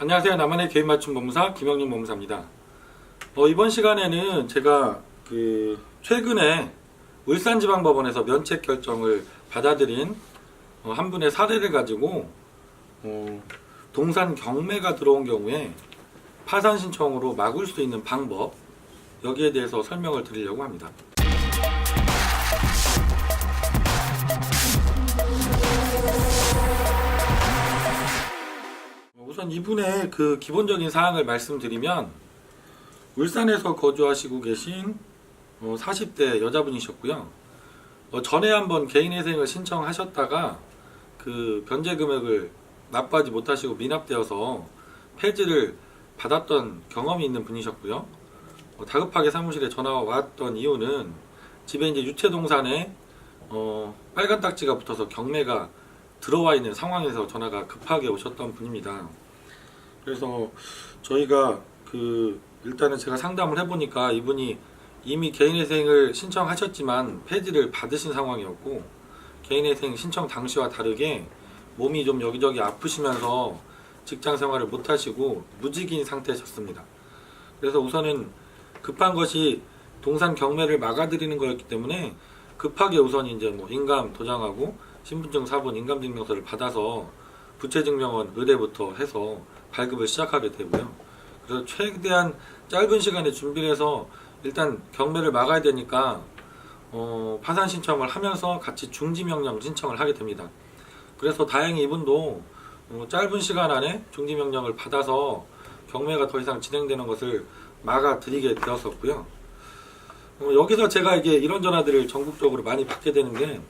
안녕하세요. 나만의 개인 맞춤 법무사 김영준 법무사입니다. 이번 시간에는 제가 최근에 울산지방법원에서 면책 결정을 받아들인 한 분의 사례를 가지고 동산 경매가 들어온 경우에 파산 신청으로 막을 수 있는 방법, 여기에 대해서 설명을 드리려고 합니다. 우선 이분의 기본적인 사항을 말씀드리면, 울산에서 거주하시고 계신 40대 여자분이셨고요. 전에 한번 개인회생을 신청하셨다가 변제 금액을 납부하지 못하시고 미납되어서 폐지를 받았던 경험이 있는 분이셨고요. 다급하게 사무실에 전화가 왔던 이유는 집에 이제 유채동산에 빨간 딱지가 붙어서 경매가 들어와 있는 상황에서 전화가 급하게 오셨던 분입니다. 그래서 저희가 일단은 제가 상담을 해보니까 이분이 이미 개인회생을 신청하셨지만 폐지를 받으신 상황이었고, 개인회생 신청 당시와 다르게 몸이 좀 여기저기 아프시면서 직장 생활을 못하시고 무직인 상태셨습니다. 그래서 우선은 급한 것이 동산 경매를 막아드리는 거였기 때문에 급하게 우선 이제 인감 도장하고 신분증 사본 인감증명서를 받아서 부채증명원 의뢰부터 해서 발급을 시작하게 되고요. 그래서 최대한 짧은 시간에 준비를 해서 일단 경매를 막아야 되니까 파산 신청을 하면서 같이 중지명령 신청을 하게 됩니다. 그래서 다행히 이분도 짧은 시간 안에 중지명령을 받아서 경매가 더 이상 진행되는 것을 막아드리게 되었었고요. 여기서 제가 이런 전화들을 전국적으로 많이 받게 되는 게,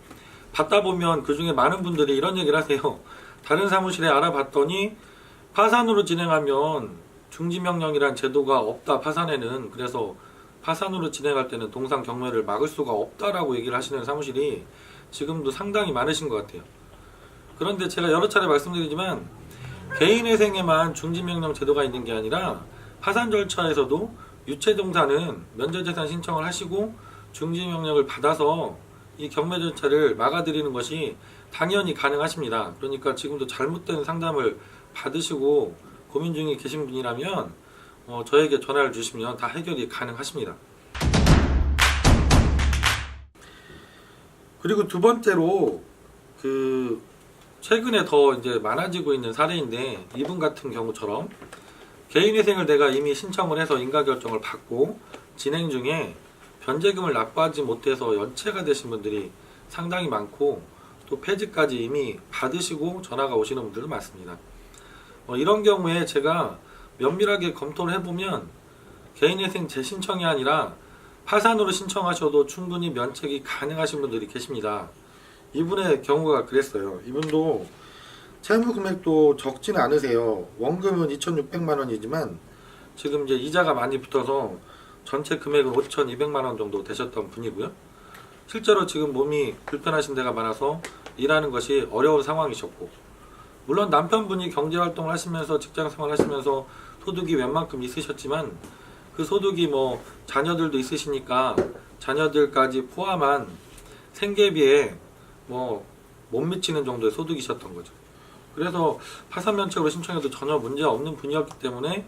받다 보면 그 중에 많은 분들이 이런 얘기를 하세요. 다른 사무실에 알아봤더니 파산으로 진행하면 중지명령이란 제도가 없다, 파산에는. 그래서 파산으로 진행할 때는 동산 경매를 막을 수가 없다라고 얘기를 하시는 사무실이 지금도 상당히 많으신 것 같아요. 그런데 제가 여러 차례 말씀드리지만, 개인회생에만 중지명령 제도가 있는 게 아니라 파산 절차에서도 유채동산은 면제재산 신청을 하시고 중지명령을 받아서 이 경매 절차를 막아드리는 것이 당연히 가능하십니다. 그러니까 지금도 잘못된 상담을 받으시고 고민 중에 계신 분이라면 저에게 전화를 주시면 다 해결이 가능하십니다. 그리고 두 번째로 최근에 더 이제 많아지고 있는 사례인데, 이분 같은 경우처럼 개인회생을 내가 이미 신청을 해서 인가결정을 받고 진행 중에 변제금을 납부하지 못해서 연체가 되신 분들이 상당히 많고, 또 폐지까지 이미 받으시고 전화가 오시는 분들도 많습니다. 이런 경우에 제가 면밀하게 검토를 해보면 개인회생 재신청이 아니라 파산으로 신청하셔도 충분히 면책이 가능하신 분들이 계십니다. 이분의 경우가 그랬어요. 이분도 채무 금액도 적지는 않으세요. 원금은 2,600만 원이지만 지금 이제 이자가 많이 붙어서 전체 금액은 5,200만 원 정도 되셨던 분이고요. 실제로 지금 몸이 불편하신 데가 많아서 일하는 것이 어려운 상황이셨고, 물론 남편분이 경제활동을 하시면서 직장생활 하시면서 소득이 웬만큼 있으셨지만, 그 소득이 자녀들도 있으시니까 자녀들까지 포함한 생계비에 못 미치는 정도의 소득이셨던 거죠. 그래서 파산면책으로 신청해도 전혀 문제 없는 분이었기 때문에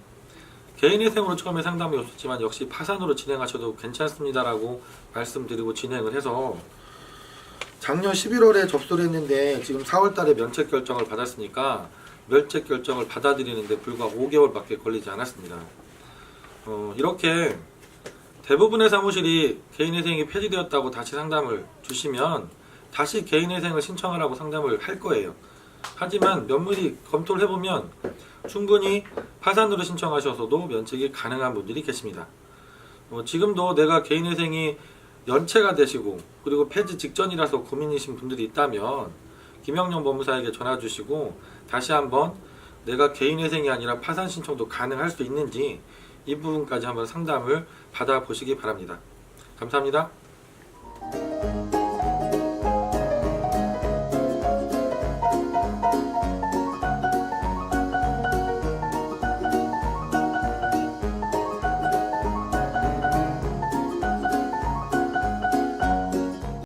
개인회생으로 처음에 상담이 없었지만 역시 파산으로 진행하셔도 괜찮습니다라고 말씀드리고 진행을 해서 작년 11월에 접수를 했는데 지금 4월달에 면책 결정을 받았으니까 면책 결정을 받아들이는데 불과 5개월밖에 걸리지 않았습니다. 이렇게 대부분의 사무실이 개인회생이 폐지되었다고 다시 상담을 주시면 다시 개인회생을 신청하라고 상담을 할 거예요. 하지만 면밀히 검토를 해보면 충분히 파산으로 신청하셔서도 면책이 가능한 분들이 계십니다. 지금도 내가 개인회생이 연체가 되시고 그리고 폐지 직전이라서 고민이신 분들이 있다면 김영준 법무사에게 전화 주시고 다시 한번 내가 개인회생이 아니라 파산 신청도 가능할 수 있는지 이 부분까지 한번 상담을 받아보시기 바랍니다. 감사합니다.